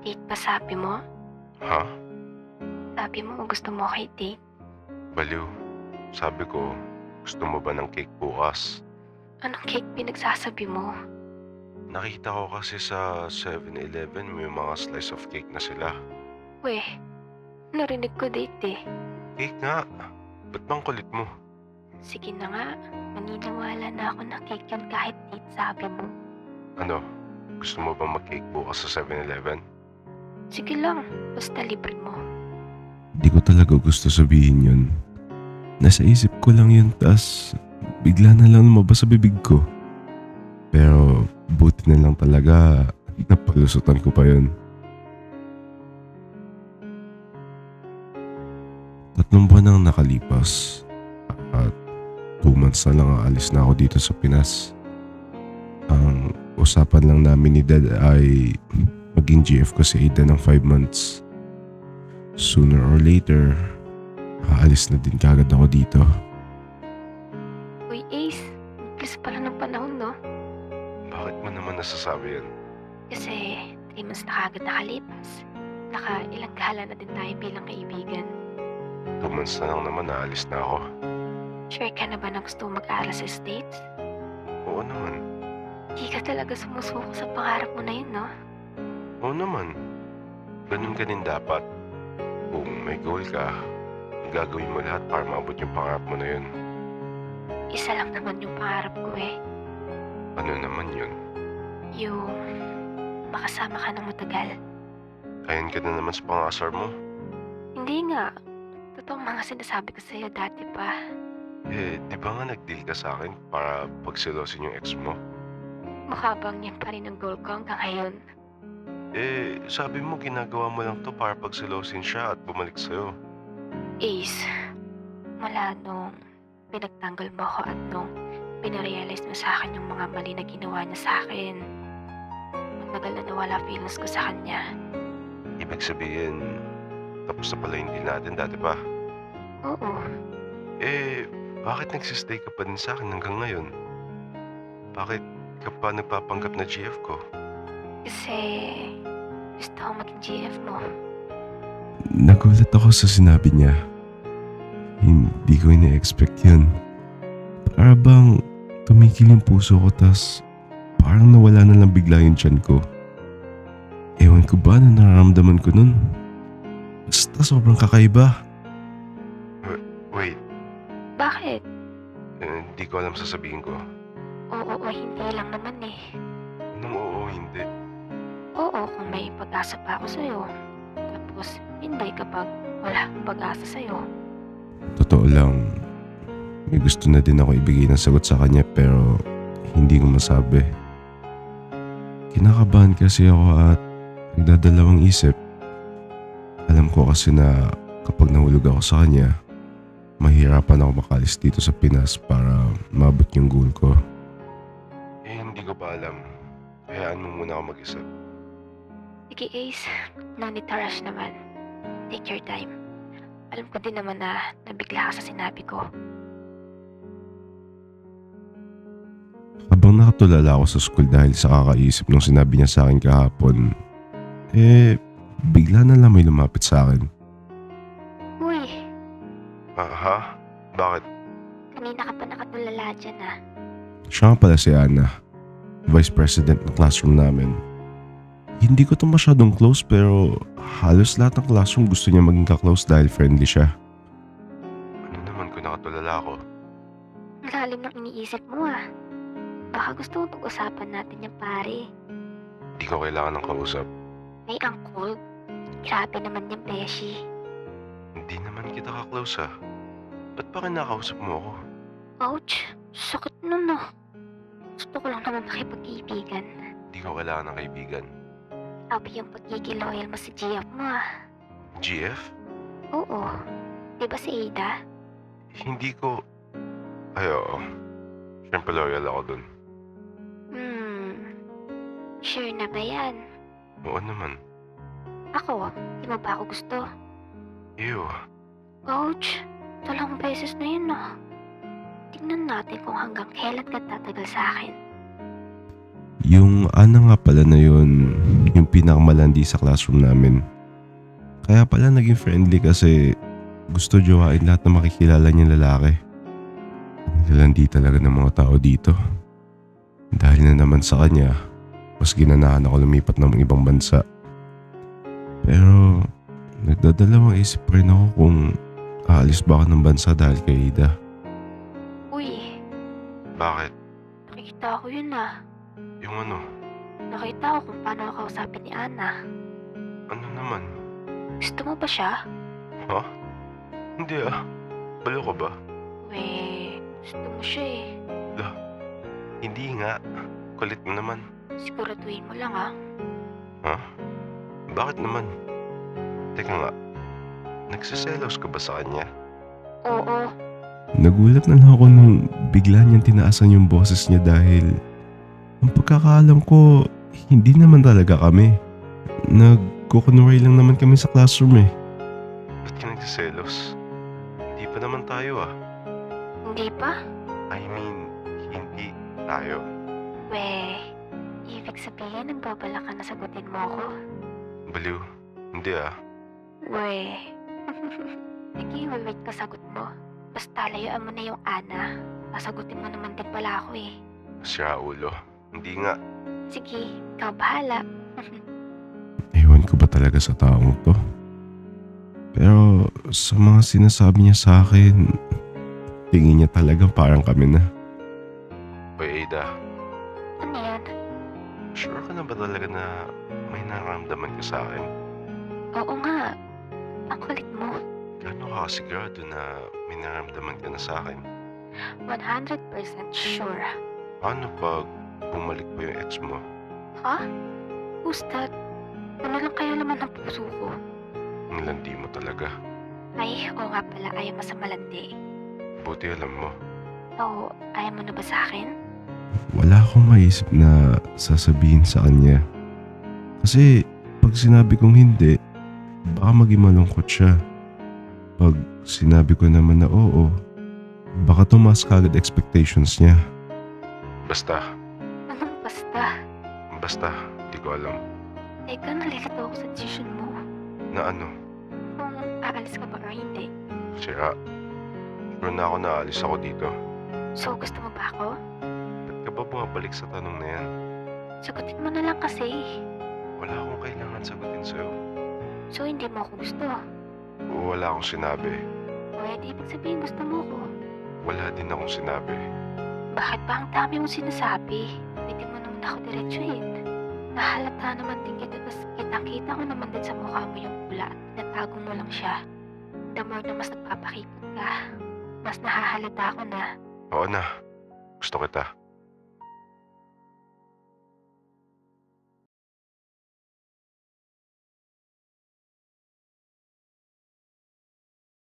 Date pa sabi mo? Ha? Sabi mo gusto mo kay date? Baliw. Sabi ko, gusto mo ba ng cake bukas? Anong cake pinagsasabi mo? Nakita ko kasi sa 7-Eleven may mga slice of cake na sila. Weh, narinig ko date eh. Cake nga. Ba't bang kulit mo? Sige na nga, maniniwala na ako na cake yun kahit date sabi mo. Ano? Gusto mo ba mag-cake bukas sa 7-Eleven? Sige lang, basta libre mo. Di ko talaga gusto sabihin yun. Nasa isip ko lang yun, tas bigla na lang lumabas sa bibig ko. Pero buti na lang talaga napalusutan ko pa yun. 3 buwan nang nakalipas at 2 months na lang aalis na ako dito sa Pinas. Ang usapan lang namin ni Dad ay maging GF ko si Ada ng 5 months. Sooner or later, aalis na din kagad ako dito. Uy Ace, bilis pala ng panahon no? Bakit mo naman nasasabi yan? Kasi 3 months na kagad nakalipas. Ilang gala na din tayo bilang kaibigan. 2 months na lang naman naalis na ako. Sure ka na ba na gusto mo mag-aaral sa States? Oo naman. Di ka talaga sumusuko sa pangarap mo na yun, no? Oo naman. Ganun ka din dapat. Kung may goal ka, gagawin mo lahat para maabot yung pangarap mo na yun. Isa lang naman yung pangarap ko eh. Ano naman yun? Yung makasama ka ng matagal. Ayan ka na naman sa pangasar mo. Hindi nga. Totoong mga sinasabi ko sa'yo dati pa. Di ba nga nag-deal ka sa akin para pagsilosin yung ex mo? Mukha bang yan pa rin ang goal ko hanggang ngayon? Sabi mo ginagawa mo lang to para pagsilosin siya at bumalik sa'yo. Ace, mula nung pinagtanggol mo ako at nung pinarealize mo sa akin yung mga mali na ginawa niya sa akin, matagal na nawala feelings ko sa kanya. Ibig sabihin, tapos na pala yung deal natin dati pa. Oo, Bakit nagsistay ka pa din sa akin hanggang ngayon? Bakit ka pa nagpapanggap na GF ko? kasi gusto ko maging GF mo. Nagulat ako sa sinabi niya. Hindi ko ina-expect yun. Para bang tumikil yung puso ko tas parang nawala na lang bigla yung tiyan ko. Ewan ko ba na nararamdaman ko nun? Basta sobrang kakaiba. Wait, Bakit? hindi ko alam sasabihin ko. Oo, hindi lang naman eh. Anong oo, hindi? Oo, kung may pag-asa pa ako sa'yo. Tapos, hindi kapag wala akong pag-asa sa'yo. Totoo lang, may gusto na din ako ibigay ng sagot sa kanya pero hindi ko masabi. Kinakabahan kasi ako at nagdadalawang isip. Alam ko kasi na kapag nahulog ako sa kanya, mahirapan ako makalis dito sa Pinas para maabot yung goal ko. Hindi ko pa alam. Hayaan mo muna ako mag-isip. Sige Ace, no need to rush naman. Take your time. Alam ko din naman na nabigla ka sa sinabi ko. Habang nakatulala ako sa school dahil sa kakaisip nung sinabi niya sa akin kahapon, bigla na lang may lumapit sa akin. Uy, Ha? Bakit? kanina ka pa nakatulala dyan ah. Siya nga pala si Ana, vice president ng classroom namin. Hindi ko to masyadong close pero halos lahat ng classroom gusto niya maging ka-close dahil friendly siya. Ano naman kung nakatulala ako? Ang lalim ng iniisip mo ah. Baka gusto mo pag-usapan natin yung pare. Hindi ko kailangan ng kausap. May angkol. Grabe naman yung beshi. Hindi naman kita ka-close ah. Ba't pa kinakausap mo ako? Ouch, sakit nun ah. Gusto ko lang naman makipag-ibigan. Hindi ko kailangan ng kaibigan. Sabi yung pagiging loyal mo sa GF mo ah. GF? Oo. Di ba si Ada? Hindi ko... Ay, oo. Siyempre loyal ako dun. Sure na ba yan? Oo naman. Ako, di mo ba ako gusto? Ew. Ouch, 2 beses na yun ah. Tingnan natin kung hanggang kailan ka tatagal sa akin. Yung Ana nga pala na yun, yung pinakamalandi sa classroom namin. Kaya pala naging friendly kasi gusto jowain lahat na makikilala niyang lalaki. Lalandi talaga ng mga tao dito. Dahil na naman sa kanya, mas ginanahan ako lumipat ng ibang bansa. Pero nagdadalawang isip pa rin ako kung aalis ba ako ng bansa dahil kay Ida. Uy, Bakit? nakikita ko yun ah. Yung ano? Nakita ko kung paano ako kausapin ni Ana. Ano naman? Gusto mo ba siya? Ha? Hindi ah. Balo ka ba? Gusto mo siya eh. Hindi nga. Kulit mo naman. Siguraduhin mo lang ah. Ha? Bakit naman? Teka nga. Nagsiselos ka ba sa kanya? Oo, Nagulat na lang ako nung bigla niyang tinaasan yung boses niya dahil ang pagkakaalam ko, hindi naman talaga kami. Nagkukunwari lang naman kami sa classroom eh. Ba't ka nagsiselos? Hindi pa naman tayo ah. hindi pa? I mean, hindi tayo. Ibig sabihin nagbabala ka na sagutin mo ako? Baliw. Hindi ah. Sige, wait ka sagot mo. Basta layuan mo na yung Ana. Sasagutin mo naman din pala ako eh. Sira ulo. Hindi nga. Sige, ikaw bahala. Ewan ko ba talaga sa taong to. Pero sa mga sinasabi niya sa akin, tingin niya talagang parang kami na. Hoy Ada, Ano yan? sure ka na ba talaga na may nararamdaman ka sa akin? Oo nga. Ang kulit mo. Gano'n ka kasigurado na may nararamdaman ka na sa akin? 100% sure. Paano pag bumalik pa yung ex mo? Ha? Who's that? Ano lang kaya laman ng puso ko? Ang landi mo talaga. Ay, oo nga pala, ayaw mo sa malandi. Buti alam mo. So, ayaw mo na ba sa akin? Wala akong maisip na sasabihin sa kanya. Kasi pag sinabi kong hindi, baka maging malungkot siya. Pag sinabi ko naman na oo, baka tumaas kagad expectations niya. Basta, Anong basta? basta, di ko alam. Teka, nalilito ako sa decision mo. Na ano, Kung aalis ka ba or hindi. sira. Sure na ako na alis ako dito. So, gusto mo ba ako? Ba't ka ba bumabalik sa tanong na yan? Sagutin mo na lang kasi. Wala akong kailangan sagutin sa'yo. So, hindi mo ako gusto. Wala akong sinabi. Pwede ibig sabihin gusto mo ko. Wala din akong sinabi. Bakit ba ang dami mong sinasabi? Pwede mo naman ako diretsuhin. Nahalata naman din kita, tapos kitang-kita ko naman din sa mukha mo yung pula at tinatago mo lang siya. The more na mas nagpapakipot ka, mas nahahalata ako na. Oo na, gusto kita.